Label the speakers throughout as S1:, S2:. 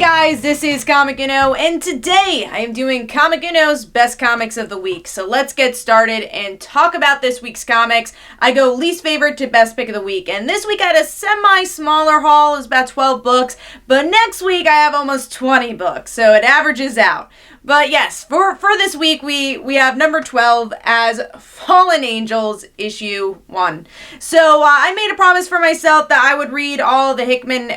S1: guys, this is Comic Uno, and today I am doing Comic Uno's Best Comics of the Week. So let's get started and talk about this week's comics. I go least favorite to best pick of the week, and this week I had a semi-smaller haul, it was about 12 books, but next week I have almost 20 books, so it averages out. But yes, for this week, we have number 12 as Fallen Angels, issue 1. So I made a promise for myself that I would read all the Hickman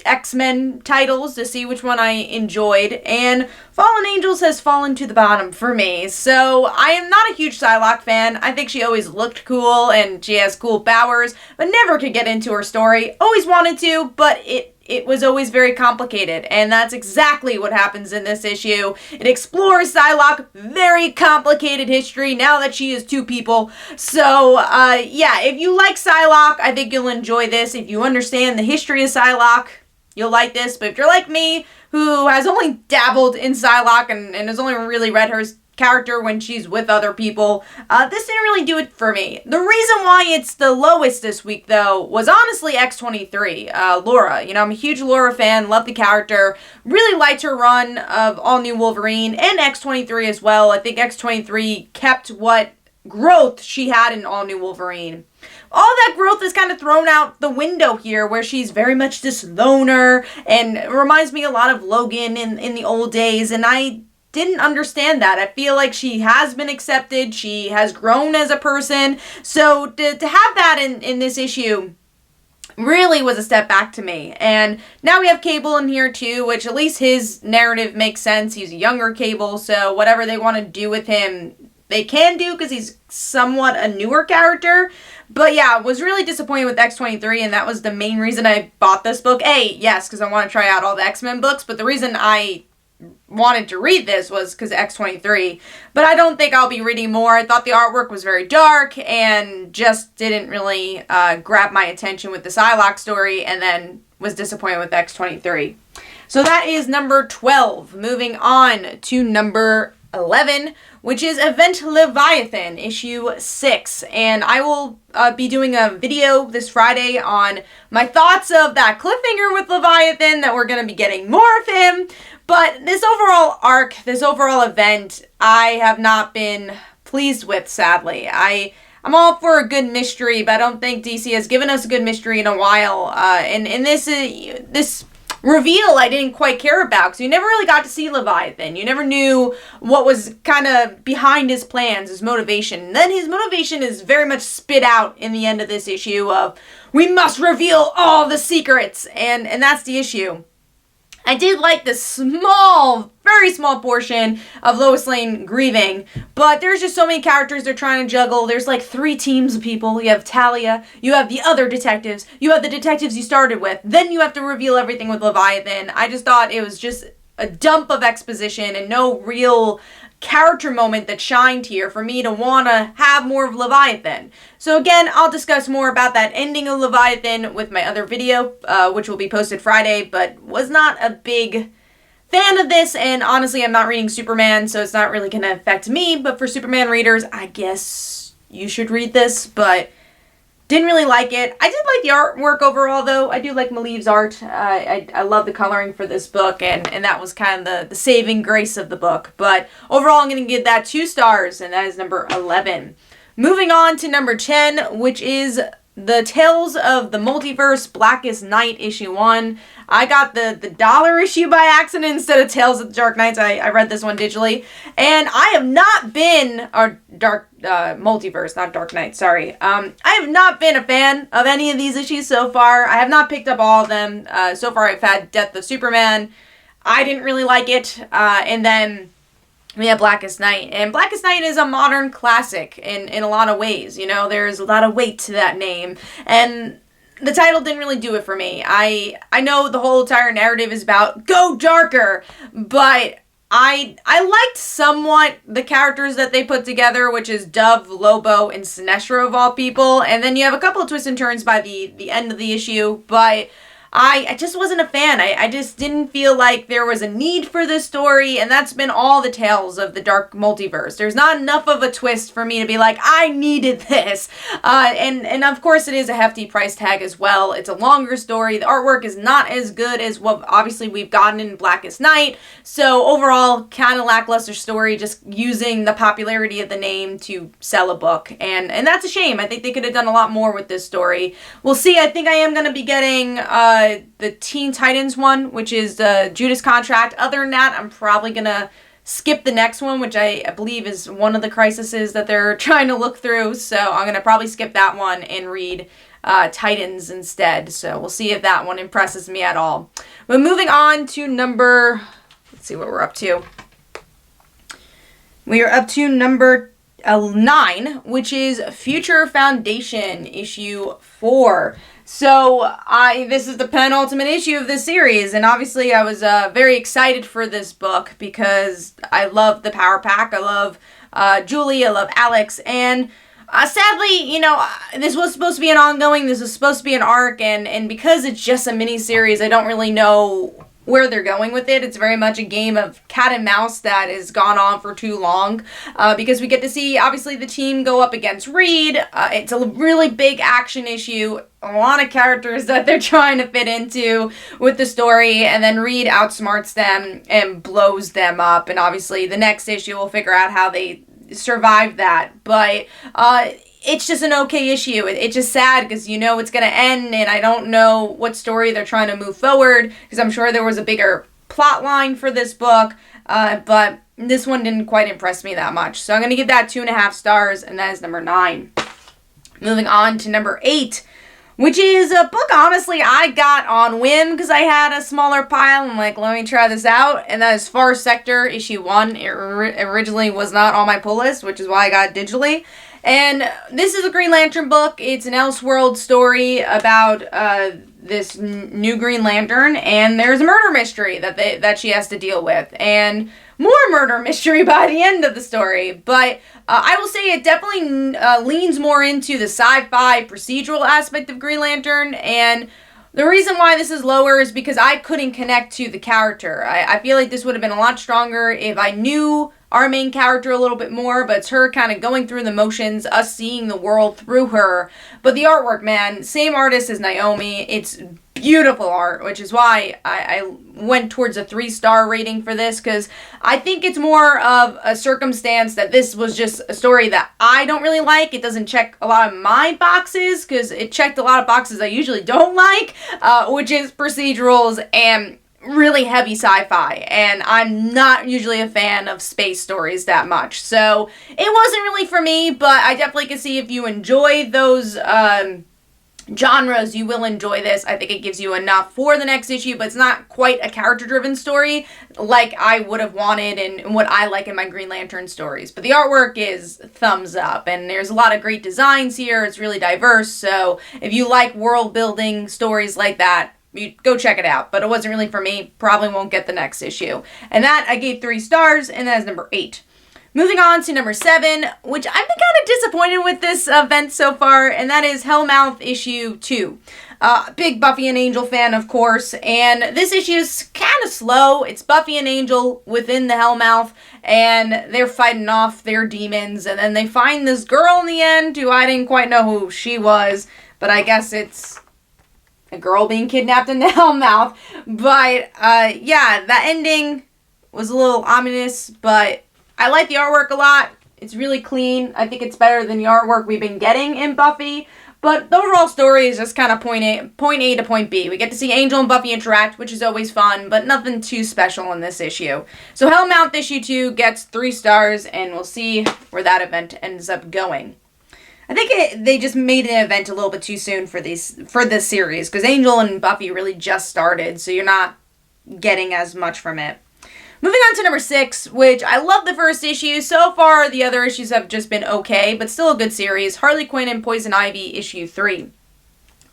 S1: X-Men titles to see which one I enjoyed, and Fallen Angels has fallen to the bottom for me. So I am not a huge Psylocke fan. I think she always looked cool and she has cool powers, but never could get into her story. Always wanted to, but it was always very complicated, and that's exactly what happens in this issue. It explores Psylocke, very complicated history now that she is two people. So, yeah, if you like Psylocke, I think you'll enjoy this. If you understand the history of Psylocke, you'll like this. But if you're like me, who has only dabbled in Psylocke and has only really read her character when she's with other people, this didn't really do it for me. The reason why it's the lowest this week, though, was honestly X-23, Laura. You know, I'm a huge Laura fan, love the character, really liked her run of All New Wolverine, and X-23 as well. I think X-23 kept what growth she had in All New Wolverine. All that growth is kind of thrown out the window here, where she's very much this loner, and it reminds me a lot of Logan in the old days, and I didn't understand that. I feel like she has been accepted, she has grown as a person, so to have that in this issue really was a step back to me. And now we have Cable in here too, which at least his narrative makes sense. He's a younger Cable, so whatever they want to do with him, they can do, because he's somewhat a newer character. But yeah, I was really disappointed with X-23, and that was the main reason I bought this book. Yes, because I want to try out all the X-Men books, but the reason I wanted to read this was because X-23. But I don't think I'll be reading more. I thought the artwork was very dark and just didn't really grab my attention with the Psylocke story, and then was disappointed with X-23. So that is number 12. Moving on to number 11, which is Event Leviathan, issue 6. And I will be doing a video this Friday on my thoughts of that cliffhanger with Leviathan, that we're going to be getting more of him. But this overall arc, this overall event, I have not been pleased with, sadly. I'm all for a good mystery, but I don't think DC has given us a good mystery in a while. And this reveal I didn't quite care about, because you never really got to see Leviathan. You never knew what was kind of behind his plans, his motivation. And then his motivation is very much spit out in the end of this issue of, we must reveal all the secrets, and that's the issue. I did like the small, very small portion of Lois Lane grieving, but there's just so many characters they're trying to juggle. There's like 3 teams of people. You have Talia, you have the other detectives, you have the detectives you started with, then you have to reveal everything with Leviathan. I just thought it was just a dump of exposition and no real character moment that shined here for me to want to have more of Leviathan. So again, I'll discuss more about that ending of Leviathan with my other video, which will be posted Friday, but was not a big fan of this, and honestly, I'm not reading Superman, so it's not really going to affect me, but for Superman readers, I guess you should read this, but didn't really like it. I did like the artwork overall, though. I do like Maliv's art. I love the coloring for this book, and that was kind of the saving grace of the book. But overall, I'm going to give that 2 stars, and that is number 11. Moving on to number 10, which is the Tales of the Multiverse, Blackest Night, issue 1. I got the dollar issue by accident instead of Tales of the Dark Knights. I read this one digitally. And I have not been, or Multiverse, not Dark Knight, sorry. I have not been a fan of any of these issues so far. I have not picked up all of them. So far I've had Death of Superman. I didn't really like it. And then we have Blackest Night. And Blackest Night is a modern classic in a lot of ways. You know, there's a lot of weight to that name. And the title didn't really do it for me. I know the whole entire narrative is about go darker, but I liked somewhat the characters that they put together, which is Dove, Lobo, and Sinestro of all people. And then you have a couple of twists and turns by the end of the issue, but I just wasn't a fan. I just didn't feel like there was a need for this story, and that's been all the tales of the Dark Multiverse. There's not enough of a twist for me to be like, I needed this. And of course it is a hefty price tag as well. It's a longer story. The artwork is not as good as what obviously we've gotten in Blackest Night. So overall, kind of lackluster story, just using the popularity of the name to sell a book. And that's a shame. I think they could have done a lot more with this story. We'll see. I think I am going to be getting the Teen Titans one, which is the Judas Contract. Other than that, I'm probably going to skip the next one, which I believe is one of the crises that they're trying to look through. So I'm going to probably skip that one and read Titans instead. So we'll see if that one impresses me at all. But moving on to let's see what we're up to. We are up to number 9, which is Future Foundation, issue 4. So this is the penultimate issue of this series, and obviously I was very excited for this book because I love the Power Pack. I love Julie. I love Alex, and sadly, this was supposed to be an ongoing. This was supposed to be an arc, and because it's just a mini series, I don't really know where they're going with it. It's very much a game of cat and mouse that has gone on for too long, because we get to see, obviously, the team go up against Reed. It's a really big action issue, a lot of characters that they're trying to fit into with the story, and then Reed outsmarts them and blows them up, and obviously the next issue we'll figure out how they survive that, but it's just an okay issue. It's just sad because it's going to end, and I don't know what story they're trying to move forward, because I'm sure there was a bigger plot line for this book, but this one didn't quite impress me that much. So I'm going to give that 2.5 stars, and that is number 9. Moving on to number 8, which is a book, honestly, I got on whim because I had a smaller pile. I'm like, let me try this out. And that is Far Sector, issue 1. It originally was not on my pull list, which is why I got it digitally. And this is a Green Lantern book. It's an Elseworld story about this new Green Lantern, and there's a murder mystery that she has to deal with, and more murder mystery by the end of the story. But I will say it definitely leans more into the sci-fi procedural aspect of Green Lantern, and the reason why this is lower is because I couldn't connect to the character. I feel like this would have been a lot stronger if I knew our main character a little bit more, but it's her kind of going through the motions, us seeing the world through her. But the artwork, man, same artist as Naomi. It's beautiful art, which is why I went towards a 3-star rating for this, because I think it's more of a circumstance that this was just a story that I don't really like. It doesn't check a lot of my boxes, because it checked a lot of boxes I usually don't like, which is procedurals and really heavy sci-fi, and I'm not usually a fan of space stories that much, so it wasn't really for me. But I definitely can see if you enjoy those genres, you will enjoy this. I think it gives you enough for the next issue, but it's not quite a character-driven story like I would have wanted and what I like in my Green Lantern stories. But the artwork is thumbs up, and there's a lot of great designs here. It's really diverse, so if you like world-building stories like that, you go check it out. But it wasn't really for me. Probably won't get the next issue. And that I gave 3 stars, and that is number 8. Moving on to number 7, which I've been kind of disappointed with this event so far, and that is Hellmouth issue 2. Big Buffy and Angel fan, of course, and this issue is kind of slow. It's Buffy and Angel within the Hellmouth, and they're fighting off their demons, and then they find this girl in the end who I didn't quite know who she was, but I guess it's a girl being kidnapped in the Hellmouth. But yeah, that ending was a little ominous, but I like the artwork a lot. It's really clean. I think it's better than the artwork we've been getting in Buffy. But the overall story is just kind of point A to point B. We get to see Angel and Buffy interact, which is always fun, but nothing too special in this issue. So Hellmouth issue 2 gets 3 stars, and we'll see where that event ends up going. I think they just made an event a little bit too soon for this series, because Angel and Buffy really just started, so you're not getting as much from it. Moving on to number 6, which I love the first issue. So far, the other issues have just been okay, but still a good series. Harley Quinn and Poison Ivy issue 3.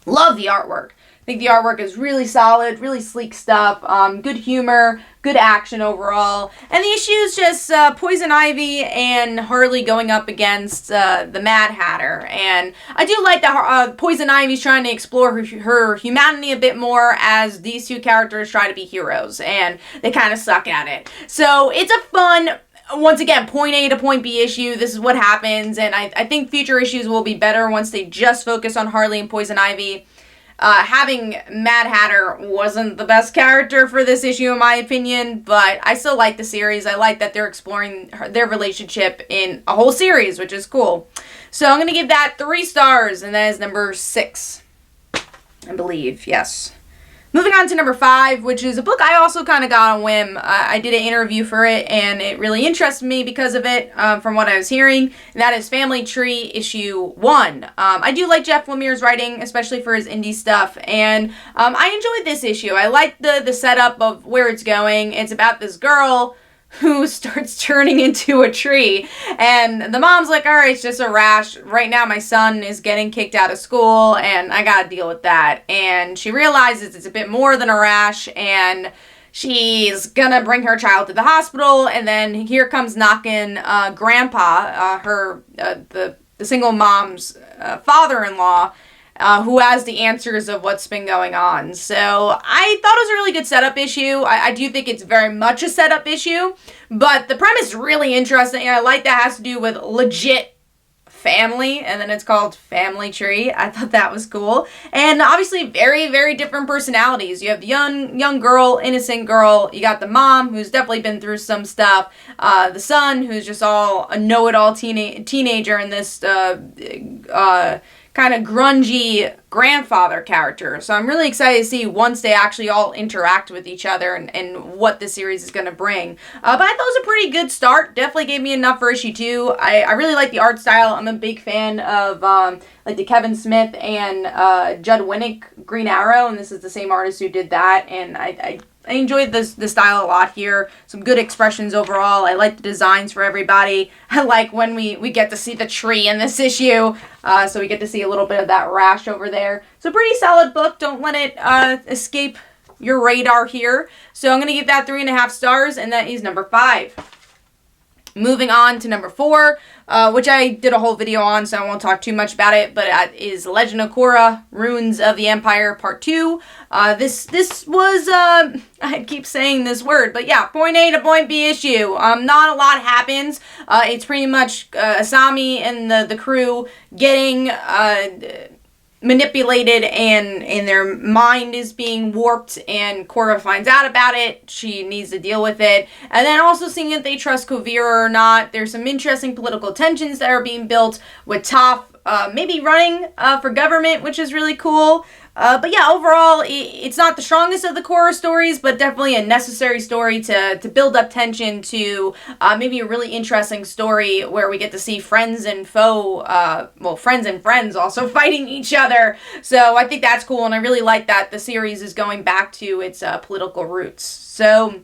S1: Love the artwork. I think the artwork is really solid, really sleek stuff, good humor, good action overall. And the issue is just Poison Ivy and Harley going up against the Mad Hatter. And I do like that Poison Ivy's trying to explore her humanity a bit more as these two characters try to be heroes. And they kind of suck at it. So it's a fun, once again, point A to point B issue. This is what happens. And I think future issues will be better once they just focus on Harley and Poison Ivy. Having Mad Hatter wasn't the best character for this issue in my opinion, but I still like the series. I like that they're exploring their relationship in a whole series, which is cool. So I'm going to give that 3 stars, and that is number 6, I believe, yes. Moving on to number 5, which is a book I also kind of got on whim. I did an interview for it, and it really interested me because of it, from what I was hearing. And that is Family Tree issue 1. I do like Jeff Lemire's writing, especially for his indie stuff, and I enjoyed this issue. I like the setup of where it's going. It's about this girl who starts turning into a tree, and the mom's like, all right, it's just a rash. Right now my son is getting kicked out of school and I gotta deal with that. And she realizes it's a bit more than a rash, and she's gonna bring her child to the hospital. And then here comes knocking grandpa, the single mom's father-in-law, who has the answers of what's been going on. So I thought it was a really good setup issue. I do think it's very much a setup issue, but the premise is really interesting. I like that it has to do with legit family, and then it's called Family Tree. I thought that was cool. And obviously very, very different personalities. You have the young girl, innocent girl. You got the mom, who's definitely been through some stuff. The son, who's just all a know-it-all teenager, and this kind of grungy grandfather character. So I'm really excited to see once they actually all interact with each other and what the series is going to bring. But I thought it was a pretty good start. Definitely gave me enough for issue 2. I really like the art style. I'm a big fan of like the Kevin Smith and Judd Winnick Green Arrow, and this is the same artist who did that, and I enjoyed the style a lot here. Some good expressions overall. I like the designs for everybody. I like when we get to see the tree in this issue. So we get to see a little bit of that rash over there. So pretty solid book. Don't let it escape your radar here. So I'm going to give that 3.5 stars, and that is number 5. Moving on to number 4, which I did a whole video on, so I won't talk too much about it, but it is Legend of Korra, Ruins of the Empire, Part 2. This was, I keep saying this word, but yeah, point A to point B issue. Not a lot happens. It's pretty much Asami and the crew getting manipulated, and their mind is being warped, and Korra finds out about it. She needs to deal with it. And then also seeing if they trust Kuvira or not. There's some interesting political tensions that are being built with Toph maybe running for government, which is really cool. But yeah, overall, it's not the strongest of the Korra stories, but definitely a necessary story to build up tension to maybe a really interesting story where we get to see friends and foe, friends and friends also fighting each other. So I think that's cool, and I really like that the series is going back to its political roots. So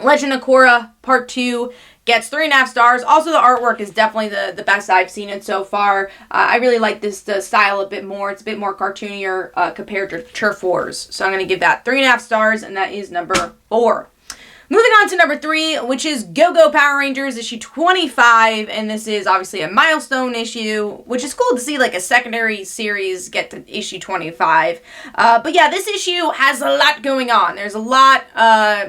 S1: Legend of Korra Part 2 gets 3.5 stars. Also, the artwork is definitely the best I've seen it so far. I really like the style a bit more. It's a bit more cartoonier compared to Turf Wars. So I'm going to give that 3.5 stars, and that is number 4. Moving on to number 3, which is Go-Go Power Rangers issue 25, and this is obviously a milestone issue, which is cool to see like a secondary series get to issue 25. But yeah, this issue has a lot going on. There's a lot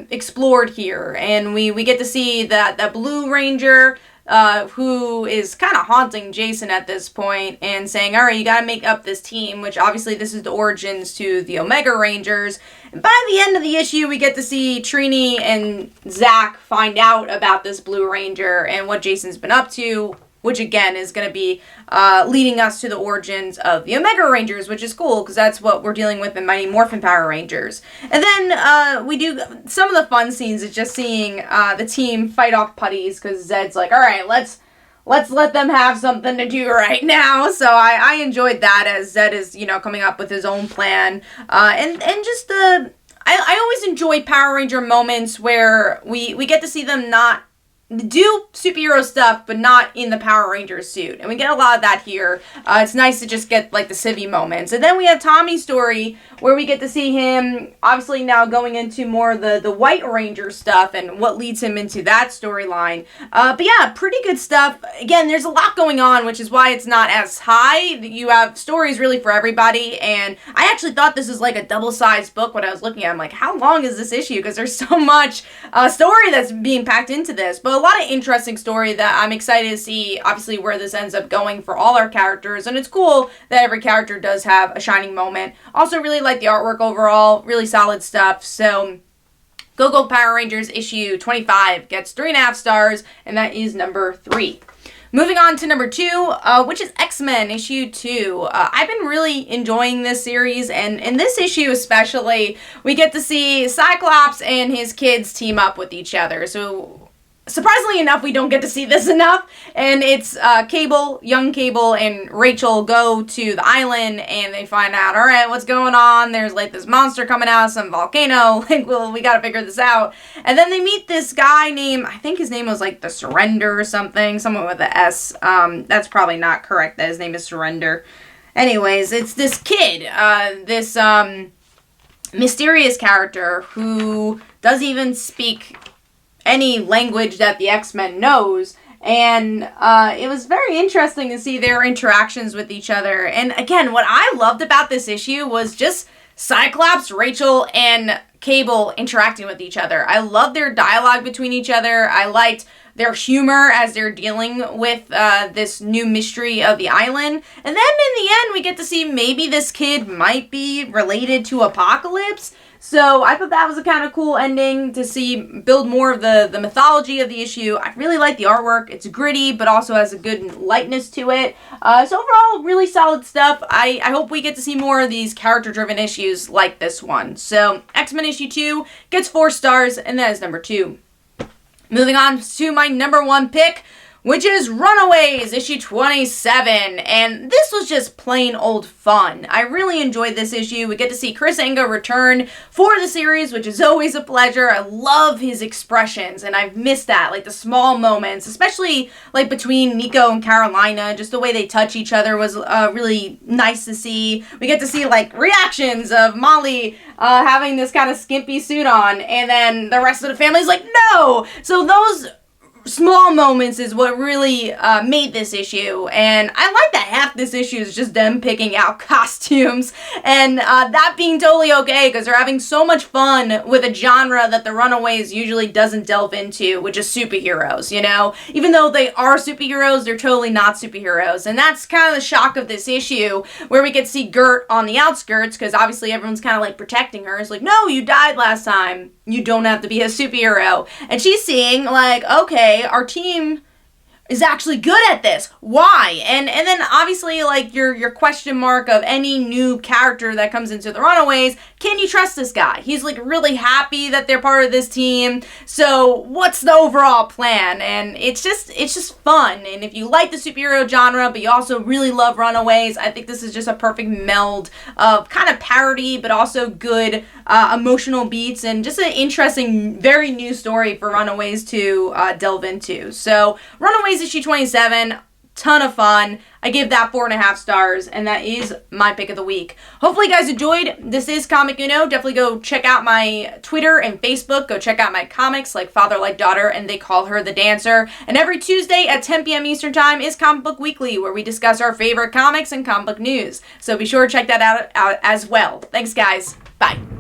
S1: explored here, and we get to see that Blue Ranger who is kind of haunting Jason at this point and saying, all right, you got to make up this team, which obviously this is the origins to the Omega Rangers. And by the end of the issue, we get to see Trini and Zach find out about this Blue Ranger and what Jason's been up to, which again is going to be leading us to the origins of the Omega Rangers, which is cool because that's what we're dealing with in Mighty Morphin Power Rangers. And then we do some of the fun scenes is just seeing the team fight off putties because Zed's like, all right, let's let them have something to do right now. So I enjoyed that as Zed is, coming up with his own plan. And just I always enjoy Power Ranger moments where we get to see them not do superhero stuff, but not in the Power Rangers suit. And we get a lot of that here. It's nice to just get, like, the civvy moments. And then we have Tommy's story, where we get to see him, obviously now going into more of the White Ranger stuff and what leads him into that storyline. But yeah, pretty good stuff. Again, there's a lot going on, which is why it's not as high. You have stories really for everybody, and I actually thought this was like a double-sized book when I was looking at it. I'm like, how long is this issue? Because there's so much story that's being packed into this. But a lot of interesting story that I'm excited to see, obviously, where this ends up going for all our characters. And it's cool that every character does have a shining moment. Also, really like the artwork overall. Really solid stuff. So, Go Power Rangers issue 25 gets 3.5 stars, and that is number 3. Moving on to number 2, which is X-Men issue 2. I've been really enjoying this series, and in this issue especially, we get to see Cyclops and his kids team up with each other. So, surprisingly enough, we don't get to see this enough, and it's Cable, young Cable, and Rachel go to the island, and they find out, alright, what's going on? There's, like, this monster coming out of some volcano, like, well, we gotta figure this out. And then they meet this guy named, I think his name was, like, the Surrender or something, someone with a S. That's probably not correct, that his name is Surrender. Anyways, it's this kid, this mysterious character who doesn't even speak any language that the X-Men knows, and it was very interesting to see their interactions with each other. And again, what I loved about this issue was just Cyclops, Rachel, and Cable interacting with each other. I loved their dialogue between each other. I liked their humor as they're dealing with this new mystery of the island. And then in the end, we get to see maybe this kid might be related to Apocalypse. So I thought that was a kind of cool ending to see build more of the mythology of the issue. I really like the artwork. It's gritty, but also has a good lightness to it. So overall, really solid stuff. I hope we get to see more of these character-driven issues like this one. So X-Men issue 2 gets 4 stars, and that is number 2. Moving on to my number 1 pick, which is Runaways, issue 27, and this was just plain old fun. I really enjoyed this issue. We get to see Chris Anga return for the series, which is always a pleasure. I love his expressions, and I've missed that, like the small moments, especially like between Nico and Carolina, just the way they touch each other was really nice to see. We get to see like reactions of Molly having this kind of skimpy suit on, and then the rest of the family's like, no! So those small moments is what really made this issue, and I like that half this issue is just them picking out costumes, and that being totally okay, because they're having so much fun with a genre that the Runaways usually doesn't delve into, which is superheroes, you know? Even though they are superheroes, they're totally not superheroes, and that's kind of the shock of this issue, where we get to see Gert on the outskirts, because obviously everyone's kind of like protecting her. It's like, no, you died last time. You don't have to be a superhero. And she's seeing, like, okay, our team is actually good at this. Why? And then obviously, like, your question mark of any new character that comes into the Runaways, can you trust this guy? He's, like, really happy that they're part of this team. So what's the overall plan? And it's just fun. And if you like the superhero genre, but you also really love Runaways, I think this is just a perfect meld of kind of parody, but also good emotional beats, and just an interesting, very new story for Runaways to delve into. So Runaways issue 27, ton of fun. I give that 4.5 stars, and that is my pick of the week. Hopefully you guys enjoyed. This is Comic Uno. Definitely go check out my Twitter and Facebook. Go check out my comics like Father Like Daughter and They Call Her the Dancer. And every Tuesday at 10 p.m. Eastern Time is Comic Book Weekly, where we discuss our favorite comics and comic book news. So be sure to check that out as well. Thanks, guys. Bye.